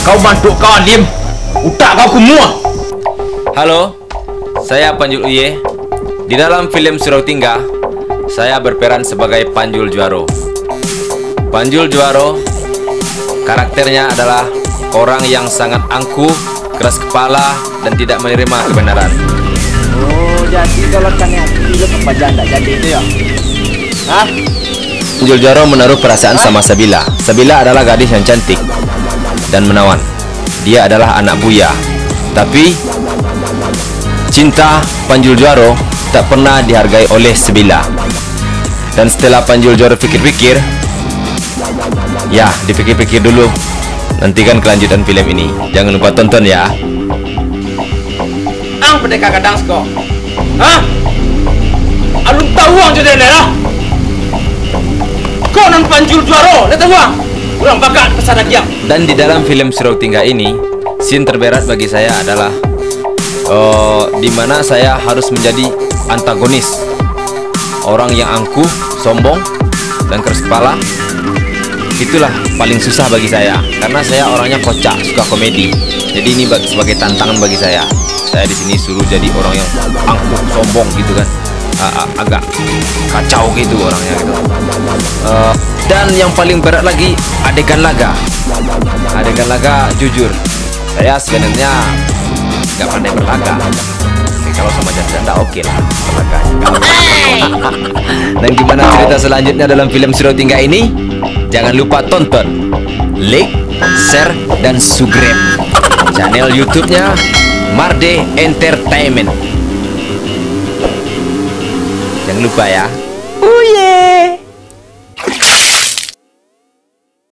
Kau bantu kau diem. Utak kau kumua. Halo, saya Panjul Uye. Di dalam film Surau Tingga, saya berperan sebagai Panjul Juaro. Panjul Juaro karakternya adalah orang yang sangat angkuh, keras kepala, dan tidak menerima kebenaran. Oh, jadi kalau kalian film apa janda jadi itu ya? Hah? Panjul Juaro menaruh perasaan sama Sabila. Sabila adalah gadis yang cantik dan menawan. Dia adalah anak Buya. Tapi cinta Panjul Juaro tak pernah dihargai oleh Sabila. Dan setelah Panjul Juaro pikir-pikir, ya dipikir-pikir dulu. Nantikan kelanjutan film ini. Jangan lupa tonton ya. Ang pendekar kadang sko. Hah? Alun tahu ang jadi lah. Kau nan Panjul Juaro, lihat uang. Ulang bakat pesan dia. Dan di dalam film Surau Tingga ini, scene terberat bagi saya adalah di mana saya harus menjadi antagonis, orang yang angkuh, sombong, dan keras kepala. Itulah paling susah bagi saya, karena saya orangnya kocak, suka komedi. Jadi ini sebagai tantangan bagi saya. Saya di sini suruh jadi orang yang angkuh, sombong gitu kan, agak kacau gitu orangnya gitu. Dan yang paling berat lagi adegan laga. Adegan laga, jujur, saya sebenarnya nggak pandai berlaga. Kalau sama janda oke lah berlaganya. Dan gimana cerita selanjutnya dalam film Surau Tingga ini? Jangan lupa tonton, like, share, dan subscribe channel YouTube-nya Marde Entertainment. Jangan lupa ya. Oh yeah.